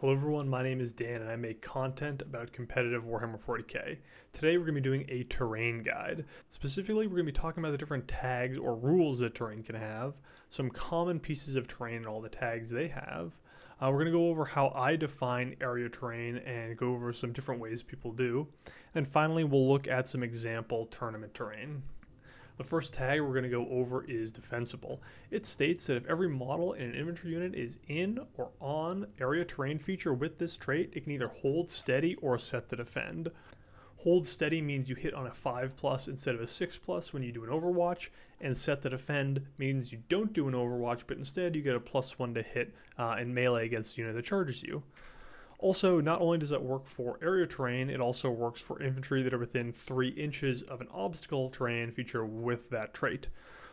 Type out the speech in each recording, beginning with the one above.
Hello everyone, my name is Dan and I make content about competitive Warhammer 40k. Today we're going to be doing a terrain guide. Specifically, we're going to be talking about the different tags or rules that terrain can have, some common pieces of terrain and all the tags they have. We're going to go over how I define area terrain and go over some different ways people do. And finally, we'll look at some example tournament terrain. The first tag we're going to go over is defensible. It states that if every model in an infantry unit is in or on area terrain feature with this trait, it can either hold steady or set to defend. Hold steady means you hit on a 5+ instead of a 6+ when you do an overwatch, and set to defend means you don't do an overwatch, but instead you get a +1 to hit in melee against the unit that charges you. Also, not only does that work for area terrain, it also works for infantry that are within 3 inches of an obstacle terrain feature with that trait.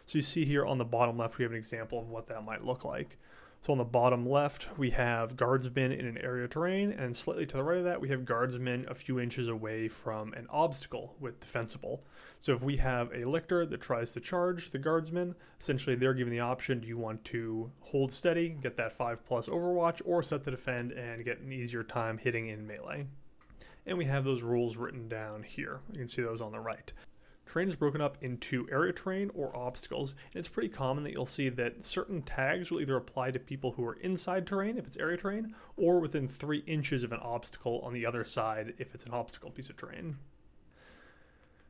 So you see here on the bottom left, we have an example of what that might look like. So on the bottom left, we have guardsmen in an area terrain, and slightly to the right of that, we have guardsmen a few inches away from an obstacle with defensible. So if we have a lictor that tries to charge the guardsmen, essentially they're given the option, do you want to hold steady, get that 5+ overwatch, or set to defend and get an easier time hitting in melee. And we have those rules written down here. You can see those on the right. Terrain is broken up into area terrain or obstacles, and it's pretty common that you'll see that certain tags will either apply to people who are inside terrain if it's area terrain, or within 3 inches of an obstacle on the other side if it's an obstacle piece of terrain.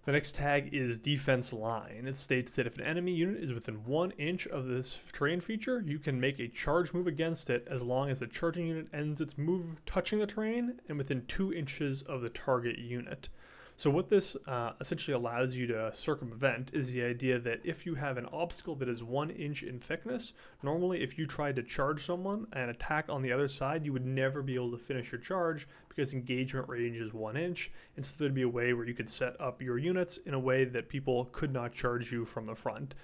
The next tag is defense line. It states that if an enemy unit is within 1 inch of this terrain feature, you can make a charge move against it as long as the charging unit ends its move touching the terrain and within 2 inches of the target unit. So what this essentially allows you to circumvent is the idea that if you have an obstacle that is 1 inch in thickness, normally if you tried to charge someone and attack on the other side, you would never be able to finish your charge because engagement range is 1 inch. And so there'd be a way where you could set up your units in a way that people could not charge you from the front.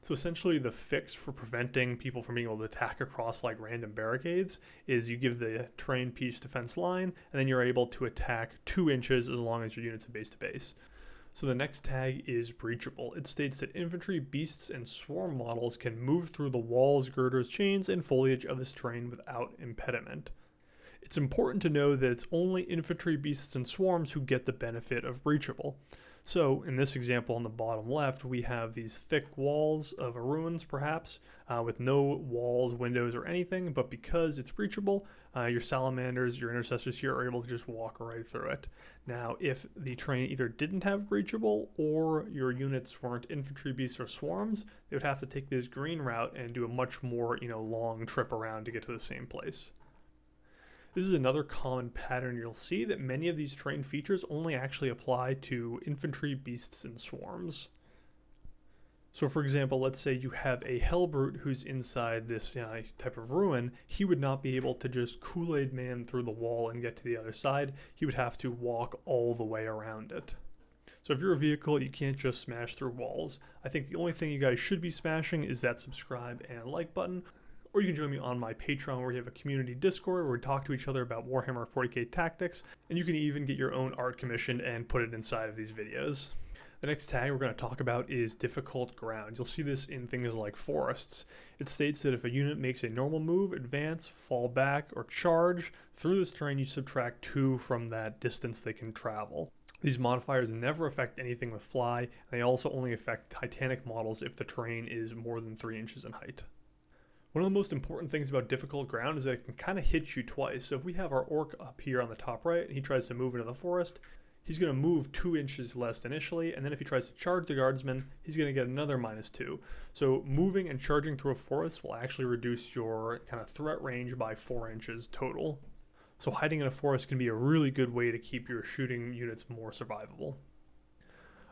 So essentially the fix for preventing people from being able to attack across like random barricades is you give the terrain piece defense line, and then you're able to attack 2 inches as long as your unit's base to base. So the next tag is breachable. It states that infantry, beasts, and swarm models can move through the walls, girders, chains, and foliage of this terrain without impediment. It's important to know that it's only infantry, beasts, and swarms who get the benefit of breachable. So in this example on the bottom left, we have these thick walls of ruins perhaps, with no walls, windows, or anything, but because it's breachable, your salamanders, your intercessors here are able to just walk right through it. Now, if the terrain either didn't have breachable or your units weren't infantry, beasts, or swarms, they would have to take this green route and do a much more, long trip around to get to the same place. This is another common pattern you'll see, that many of these terrain features only actually apply to infantry, beasts, and swarms. So for example, let's say you have a Hellbrute who's inside this type of ruin. He would not be able to just Kool-Aid man through the wall and get to the other side. He would have to walk all the way around it. So if you're a vehicle, you can't just smash through walls. I think the only thing you guys should be smashing is that subscribe and like button. Or you can join me on my Patreon, where we have a community Discord where we talk to each other about Warhammer 40k tactics, and you can even get your own art commissioned and put it inside of these videos. The next tag we're going to talk about is difficult ground. You'll see this in things like forests. It states that if a unit makes a normal move, advance, fall back, or charge through this terrain, you subtract 2 from that distance they can travel. These modifiers never affect anything with fly, and they also only affect Titanic models if the terrain is more than 3 inches in height. One of the most important things about difficult ground is that it can kind of hit you twice. So if we have our orc up here on the top right and he tries to move into the forest, he's going to move 2 inches less initially, and then if he tries to charge the guardsman, he's going to get another -2. So moving and charging through a forest will actually reduce your kind of threat range by 4 inches total. So hiding in a forest can be a really good way to keep your shooting units more survivable.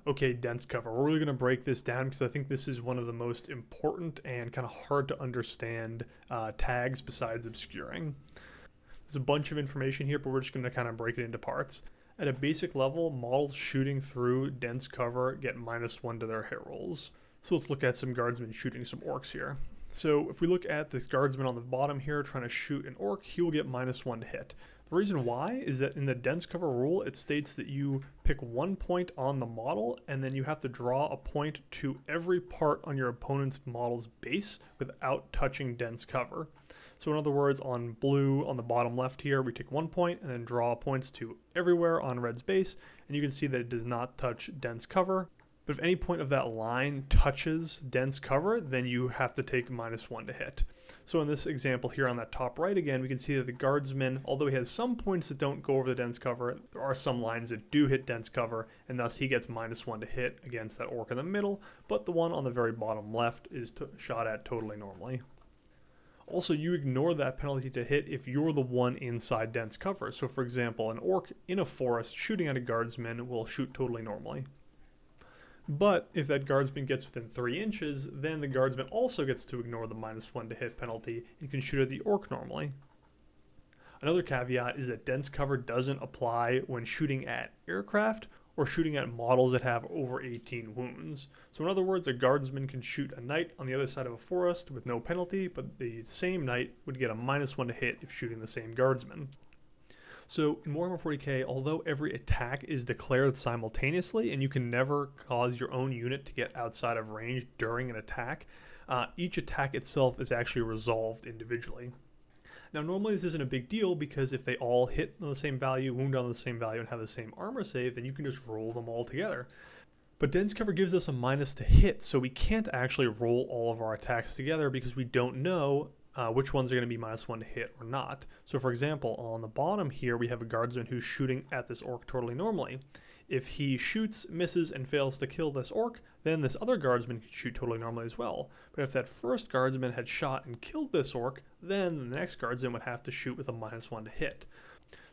Okay, dense cover. We're really going to break this down because I think this is one of the most important and kind of hard to understand tags besides obscuring. There's a bunch of information here, but we're just going to kind of break it into parts. At a basic level, models shooting through dense cover get -1 to their hit rolls. So let's look at some guardsmen shooting some orcs here. So if we look at this guardsman on the bottom here trying to shoot an orc, he will get -1 to hit. The reason why is that in the dense cover rule, it states that you pick 1 point on the model, and then you have to draw a point to every part on your opponent's model's base without touching dense cover. So in other words, on blue on the bottom left here, we take 1 point and then draw points to everywhere on red's base, and you can see that it does not touch dense cover. But if any point of that line touches dense cover, then you have to take -1 to hit. So in this example here on that top right again, we can see that the guardsman, although he has some points that don't go over the dense cover, there are some lines that do hit dense cover, and thus he gets -1 to hit against that orc in the middle, but the one on the very bottom left is shot at totally normally. Also, you ignore that penalty to hit if you're the one inside dense cover. So for example, an orc in a forest shooting at a guardsman will shoot totally normally. But if that guardsman gets within 3 inches, then the guardsman also gets to ignore the -1 to hit penalty and can shoot at the orc normally. Another caveat is that dense cover doesn't apply when shooting at aircraft or shooting at models that have over 18 wounds. So in other words, a guardsman can shoot a knight on the other side of a forest with no penalty, but the same knight would get a -1 to hit if shooting the same guardsman. So in Warhammer 40k, although every attack is declared simultaneously and you can never cause your own unit to get outside of range during an attack, each attack itself is actually resolved individually. Now normally this isn't a big deal because if they all hit on the same value, wound on the same value, and have the same armor save, then you can just roll them all together. But dense cover gives us a minus to hit, so we can't actually roll all of our attacks together because we don't know which ones are going to be -1 to hit or not. So for example, on the bottom here, we have a guardsman who's shooting at this orc totally normally. If he shoots, misses, and fails to kill this orc, then this other guardsman can shoot totally normally as well. But if that first guardsman had shot and killed this orc, then the next guardsman would have to shoot with a -1 to hit.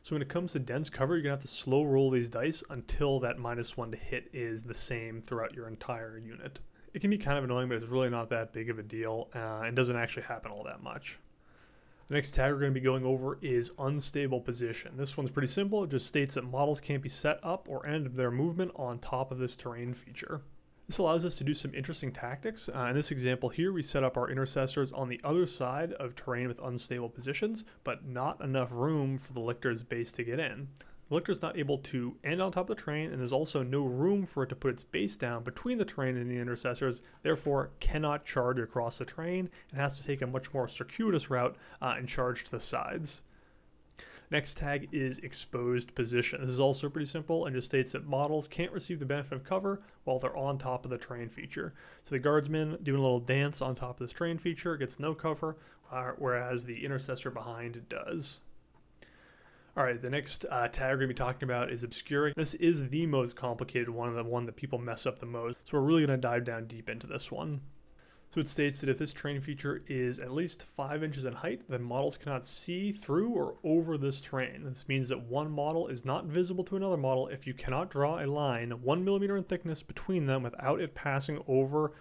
So when it comes to dense cover, you're going to have to slow roll these dice until that -1 to hit is the same throughout your entire unit. It can be kind of annoying, but it's really not that big of a deal and doesn't actually happen all that much. The next tag we're going to be going over is unstable position. This one's pretty simple. It just states that models can't be set up or end their movement on top of this terrain feature. This allows us to do some interesting tactics. In this example here, we set up our intercessors on the other side of terrain with unstable positions, but not enough room for the lictor's base to get in. The lictor is not able to end on top of the terrain, and there's also no room for it to put its base down between the terrain and the intercessors, therefore cannot charge across the terrain and has to take a much more circuitous route and charge to the sides. Next tag is exposed position. This is also pretty simple and just states that models can't receive the benefit of cover while they're on top of the terrain feature. So the guardsman doing a little dance on top of this terrain feature gets no cover, whereas the intercessor behind does. Alright, the next tag we're going to be talking about is obscuring. This is the most complicated one, and the one that people mess up the most. So we're really going to dive down deep into this one. So it states that if this terrain feature is at least 5 inches in height, then models cannot see through or over this terrain. This means that one model is not visible to another model if you cannot draw a line 1 millimeter in thickness between them without it passing over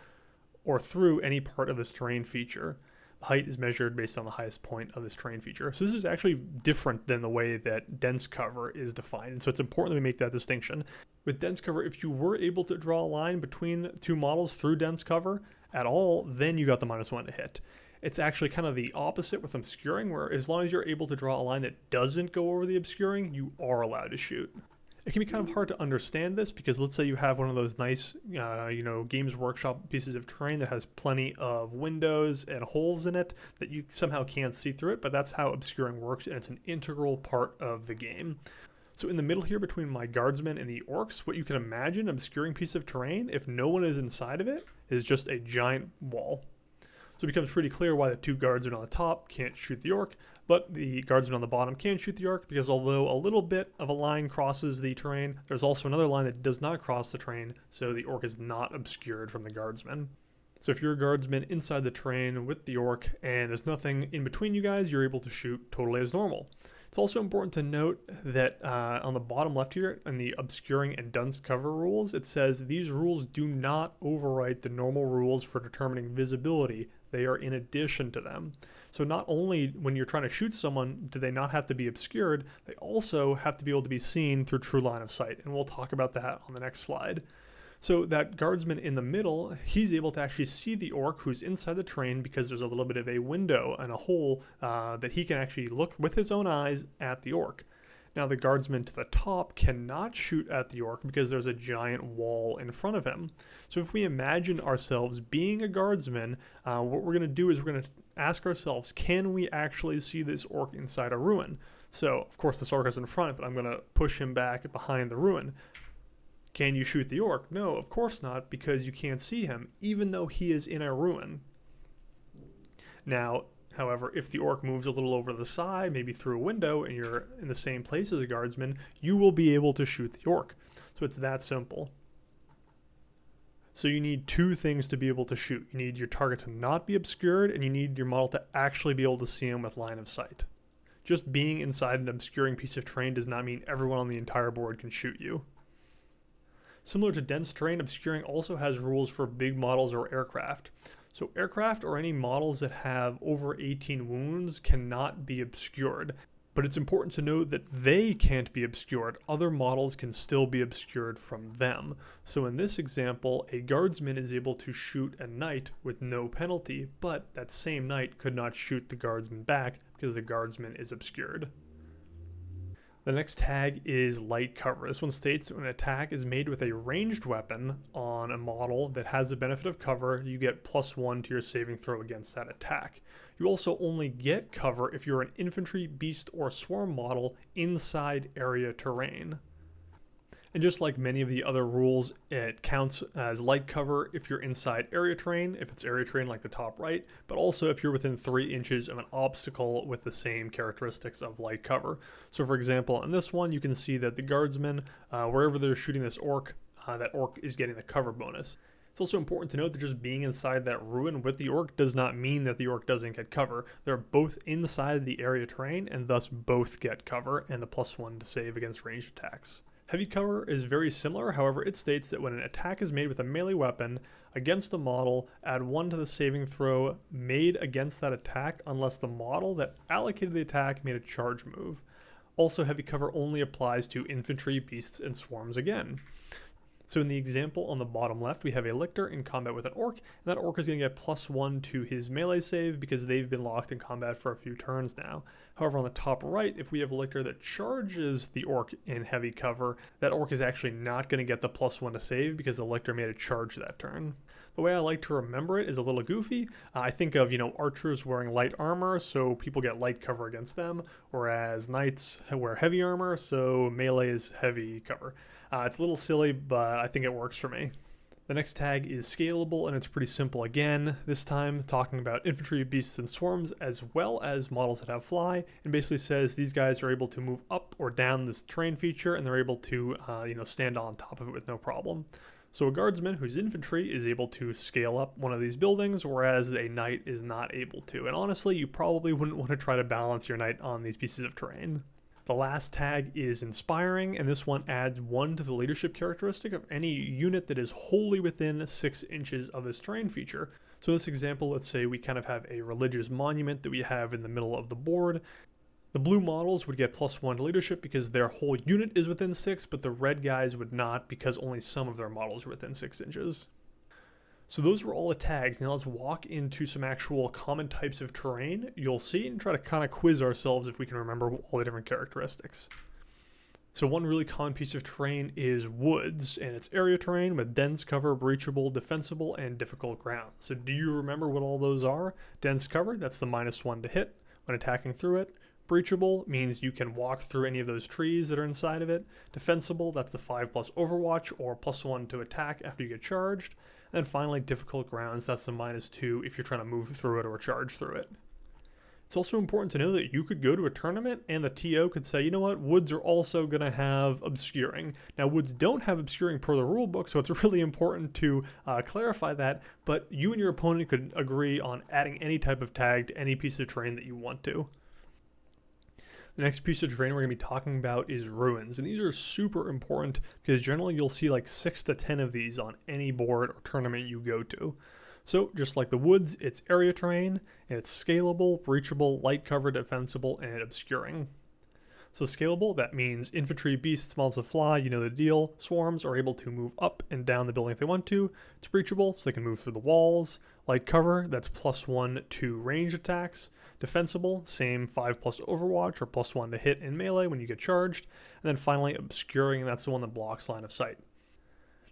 or through any part of this terrain feature. The height is measured based on the highest point of this terrain feature. So this is actually different than the way that dense cover is defined. And so it's important that we make that distinction. With dense cover, if you were able to draw a line between two models through dense cover at all, then you got the -1 to hit. It's actually kind of the opposite with obscuring, where as long as you're able to draw a line that doesn't go over the obscuring, you are allowed to shoot. It can be kind of hard to understand this because let's say you have one of those nice, Games Workshop pieces of terrain that has plenty of windows and holes in it that you somehow can't see through it, but that's how obscuring works, and it's an integral part of the game. So in the middle here between my guardsmen and the orcs, what you can imagine, an obscuring piece of terrain, if no one is inside of it, is just a giant wall. So it becomes pretty clear why the two guardsmen on the top can't shoot the orc, but the guardsmen on the bottom can shoot the orc, because although a little bit of a line crosses the terrain, there's also another line that does not cross the terrain, so the orc is not obscured from the guardsmen. So if you're a guardsman inside the terrain with the orc and there's nothing in between you guys, you're able to shoot totally as normal. It's also important to note that on the bottom left here in the obscuring and dense cover rules, it says these rules do not overwrite the normal rules for determining visibility. They are in addition to them. So not only when you're trying to shoot someone do they not have to be obscured, they also have to be able to be seen through true line of sight. And we'll talk about that on the next slide. So that guardsman in the middle, he's able to actually see the orc who's inside the terrain because there's a little bit of a window and a hole that he can actually look with his own eyes at the orc. Now the guardsman to the top cannot shoot at the orc because there's a giant wall in front of him. So if we imagine ourselves being a guardsman, what we're going to do is we're going to ask ourselves, can we actually see this orc inside a ruin? So of course this orc is in front, but I'm going to push him back behind the ruin. Can you shoot the orc? No, of course not, because you can't see him, even though he is in a ruin. Now, however, if the orc moves a little over to the side, maybe through a window, and you're in the same place as a guardsman, you will be able to shoot the orc. So it's that simple. So you need two things to be able to shoot. You need your target to not be obscured, and you need your model to actually be able to see him with line of sight. Just being inside an obscuring piece of terrain does not mean everyone on the entire board can shoot you. Similar to dense terrain, obscuring also has rules for big models or aircraft. So aircraft or any models that have over 18 wounds cannot be obscured, but it's important to note that they can't be obscured. Other models can still be obscured from them. So in this example, a guardsman is able to shoot a knight with no penalty, but that same knight could not shoot the guardsman back because the guardsman is obscured. The next tag is light cover. This one states that when an attack is made with a ranged weapon on a model that has the benefit of cover, you get +1 to your saving throw against that attack. You also only get cover if you're an infantry, beast, or swarm model inside area terrain. And just like many of the other rules, it counts as light cover if you're inside area terrain, if it's area terrain like the top right, but also if you're within 3 inches of an obstacle with the same characteristics of light cover. So for example, in this one, you can see that the guardsmen, wherever they're shooting this orc, that orc is getting the cover bonus. It's also important to note that just being inside that ruin with the orc does not mean that the orc doesn't get cover. They're both inside the area terrain and thus both get cover and the +1 to save against ranged attacks. Heavy cover is very similar, however it states that when an attack is made with a melee weapon against a model, add 1 to the saving throw made against that attack unless the model that allocated the attack made a charge move. Also, heavy cover only applies to infantry, beasts, and swarms again. So in the example on the bottom left, we have a lictor in combat with an orc, and that orc is going to get +1 to his melee save because they've been locked in combat for a few turns now. However, on the top right, if we have a lictor that charges the orc in heavy cover, that orc is actually not going to get the +1 to save because the lictor made a charge that turn. The way I like to remember it is a little goofy. I think of, archers wearing light armor, so people get light cover against them, whereas knights wear heavy armor, so melee is heavy cover. It's a little silly, but I think it works for me. The next tag is scalable, and it's pretty simple again, this time talking about infantry, beasts, and swarms, as well as models that have fly, and basically says these guys are able to move up or down this terrain feature, and they're able to, stand on top of it with no problem. So a guardsman who's infantry is able to scale up one of these buildings, whereas a knight is not able to. And honestly, you probably wouldn't want to try to balance your knight on these pieces of terrain. The last tag is inspiring, and this one adds 1 to the leadership characteristic of any unit that is wholly within 6 inches of this terrain feature. So in this example, let's say we kind of have a religious monument that we have in the middle of the board. The blue models would get +1 to leadership because their whole unit is within 6, but the red guys would not because only some of their models are within 6 inches. So those were all the tags. Now let's walk into some actual common types of terrain you'll see and try to kind of quiz ourselves if we can remember all the different characteristics. So one really common piece of terrain is woods, and it's area terrain with dense cover, breachable, defensible, and difficult ground. So do you remember what all those are? Dense cover, that's the -1 to hit when attacking through it. Breachable means you can walk through any of those trees that are inside of it. Defensible, that's the 5+ Overwatch or +1 to attack after you get charged. And finally, difficult grounds, that's the -2 if you're trying to move through it or charge through it. It's also important to know that you could go to a tournament and the TO could say, you know what, woods are also going to have obscuring. Now, woods don't have obscuring per the rulebook, so it's really important to clarify that, but you and your opponent could agree on adding any type of tag to any piece of terrain that you want to. The next piece of terrain we're going to be talking about is ruins, and these are super important because generally you'll see like 6 to 10 of these on any board or tournament you go to. So just like the woods, it's area terrain, and it's scalable, breachable, light cover, defensible, and obscuring. So scalable, that means infantry, beasts, models of fly, you know the deal. Swarms are able to move up and down the building if they want to. It's breachable, so they can move through the walls. Light cover, that's +1 to range attacks. Defensible, same 5 plus Overwatch or +1 to hit in melee when you get charged. And then finally Obscuring, and that's the one that blocks line of sight.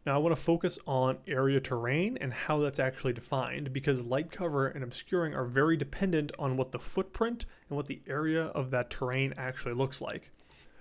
Now I want to focus on area terrain and how that's actually defined, because light cover and obscuring are very dependent on what the footprint and what the area of that terrain actually looks like.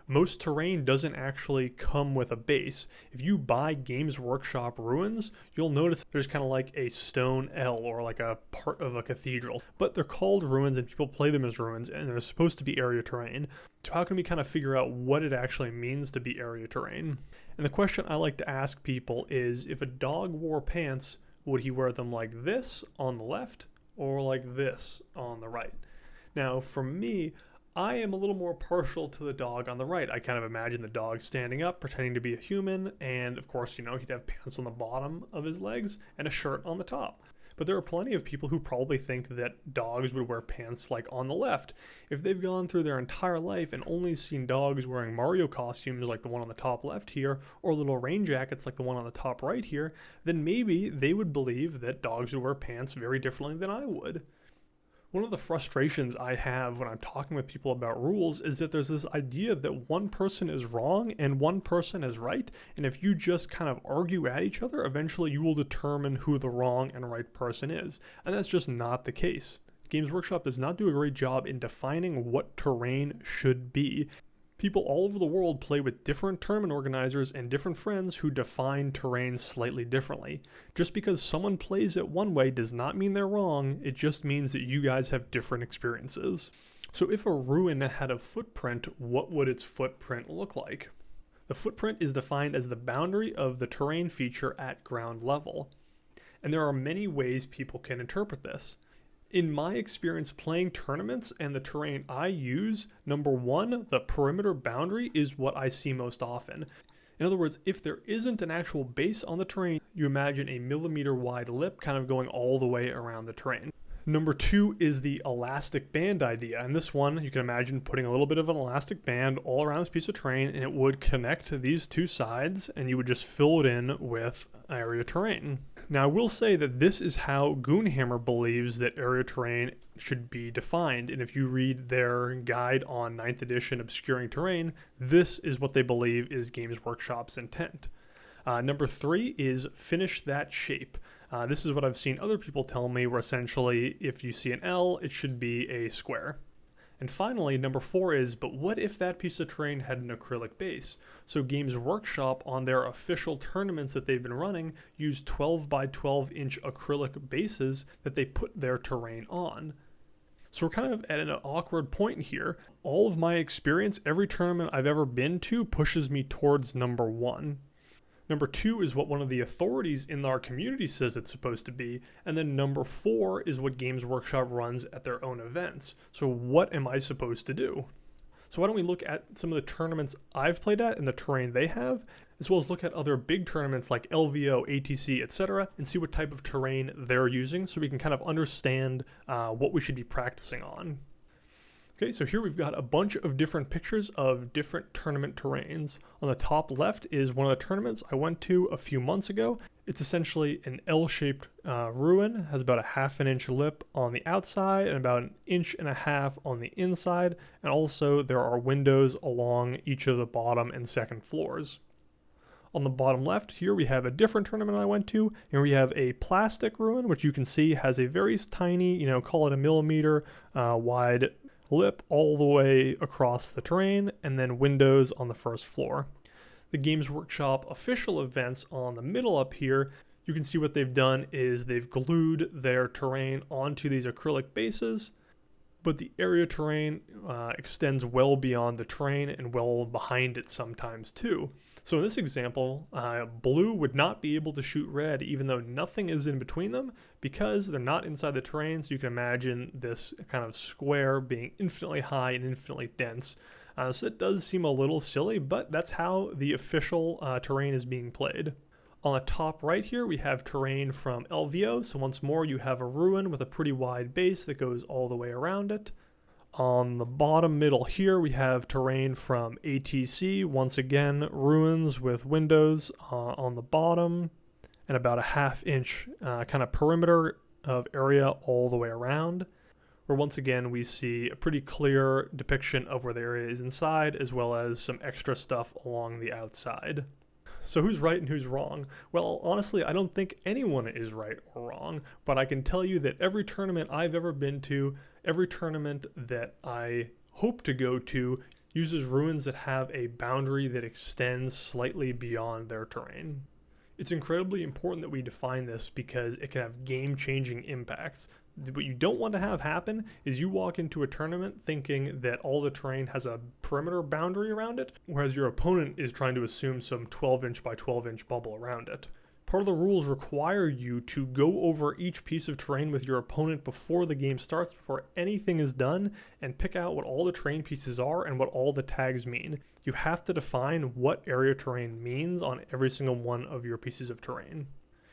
Most terrain doesn't actually come with a base. If you buy Games Workshop ruins, you'll notice there's kind of like a stone L or like a part of a cathedral. But they're called ruins and people play them as ruins, and they're supposed to be area terrain. So how can we kind of figure out what it actually means to be area terrain? And the question I like to ask people is, if a dog wore pants, would he wear them like this on the left or like this on the right? Now for me, I am a little more partial to the dog on the right. I kind of imagine the dog standing up, pretending to be a human, and of course, he'd have pants on the bottom of his legs and a shirt on the top. But there are plenty of people who probably think that dogs would wear pants like on the left. If they've gone through their entire life and only seen dogs wearing Mario costumes like the one on the top left here, or little rain jackets like the one on the top right here, then maybe they would believe that dogs would wear pants very differently than I would. One of the frustrations I have when I'm talking with people about rules is that there's this idea that one person is wrong and one person is right, and if you just kind of argue at each other, eventually you will determine who the wrong and right person is, and that's just not the case. Games Workshop does not do a great job in defining what terrain should be. People all over the world play with different tournament organizers and different friends who define terrain slightly differently. Just because someone plays it one way does not mean they're wrong, it just means that you guys have different experiences. So if a ruin had a footprint, what would its footprint look like? The footprint is defined as the boundary of the terrain feature at ground level. And there are many ways people can interpret this. In my experience playing tournaments and the terrain I use, number one, the perimeter boundary is what I see most often. In other words, if there isn't an actual base on the terrain, you imagine a millimeter wide lip kind of going all the way around the terrain. Number two is the elastic band idea. And this one, you can imagine putting a little bit of an elastic band all around this piece of terrain, and it would connect these two sides, and you would just fill it in with area terrain. Now, I will say that this is how Goonhammer believes that area terrain should be defined, and if you read their guide on 9th edition Obscuring Terrain, this is what they believe is Games Workshop's intent. Number three is finish that shape. This is what I've seen other people tell me, where essentially if you see an L, it should be a square. And finally, number four is, but what if that piece of terrain had an acrylic base? So Games Workshop, on their official tournaments that they've been running, use 12 by 12 inch acrylic bases that they put their terrain on. So we're kind of at an awkward point here. All of my experience, every tournament I've ever been to, pushes me towards number one. Number two is what one of the authorities in our community says it's supposed to be. And then number four is what Games Workshop runs at their own events. So what am I supposed to do? So why don't we look at some of the tournaments I've played at and the terrain they have, as well as look at other big tournaments like LVO, ATC, etc., and see what type of terrain they're using so we can kind of understand what we should be practicing on. Okay, so here we've got a bunch of different pictures of different tournament terrains. On the top left is one of the tournaments I went to a few months ago. It's essentially an L-shaped ruin, has about a 1/2 inch lip on the outside and about 1.5 inches on the inside, and also there are windows along each of the bottom and second floors. On the bottom left here we have a different tournament I went to, and we have a plastic ruin, which you can see has a very tiny, call it a millimeter wide lip all the way across the terrain, and then windows on the first floor. The Games Workshop official events on the middle up here, you can see what they've done is they've glued their terrain onto these acrylic bases, but the area terrain extends well beyond the terrain and well behind it sometimes too. So in this example, blue would not be able to shoot red even though nothing is in between them, because they're not inside the terrain. So you can imagine this kind of square being infinitely high and infinitely dense. So it does seem a little silly, but that's how the official terrain is being played. On the top right here, we have terrain from LVO. So once more, you have a ruin with a pretty wide base that goes all the way around it. On the bottom middle here, we have terrain from ATC. Once again, ruins with windows on the bottom and about a 1/2 inch kind of perimeter of area all the way around. where once again we see a pretty clear depiction of where the area is inside, as well as some extra stuff along the outside. So who's right and who's wrong? Well, honestly, I don't think anyone is right or wrong, but I can tell you that every tournament I've ever been to, every tournament that I hope to go to, uses ruins that have a boundary that extends slightly beyond their terrain. It's incredibly important that we define this because it can have game-changing impacts. What you don't want to have happen is you walk into a tournament thinking that all the terrain has a perimeter boundary around it, whereas your opponent is trying to assume some 12-inch by 12-inch bubble around it. Part of the rules require you to go over each piece of terrain with your opponent before the game starts, before anything is done, and pick out what all the terrain pieces are and what all the tags mean. You have to define what area terrain means on every single one of your pieces of terrain.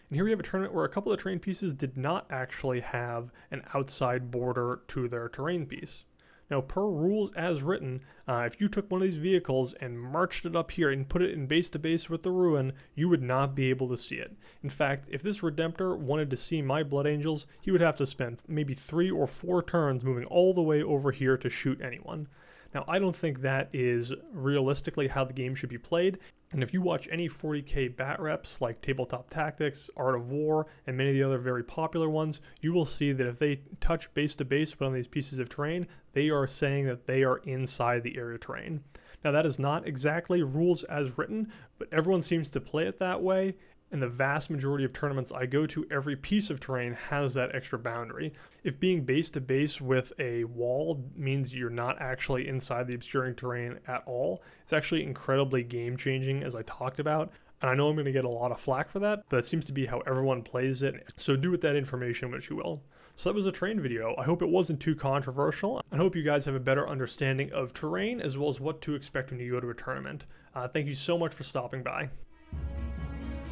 And here we have a tournament where a couple of terrain pieces did not actually have an outside border to their terrain piece. Now, per rules as written, if you took one of these vehicles and marched it up here and put it in base to base with the ruin, you would not be able to see it. In fact, if this Redemptor wanted to see my Blood Angels, he would have to spend maybe 3 or 4 turns moving all the way over here to shoot anyone. Now, I don't think that is realistically how the game should be played, and if you watch any 40k bat reps like Tabletop Tactics, Art of War, and many of the other very popular ones, you will see that if they touch base to base with one of these pieces of terrain, they are saying that they are inside the area terrain. Now, that is not exactly rules as written, but everyone seems to play it that way. In the vast majority of tournaments I go to, every piece of terrain has that extra boundary. If being base to base with a wall means you're not actually inside the obscuring terrain at all, it's actually incredibly game changing, as I talked about. And I know I'm going to get a lot of flack for that, but it seems to be how everyone plays it. So do with that information what you will. So that was a terrain video. I hope it wasn't too controversial. I hope you guys have a better understanding of terrain as well as what to expect when you go to a tournament. Thank you so much for stopping by.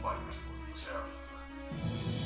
Fight for the terror.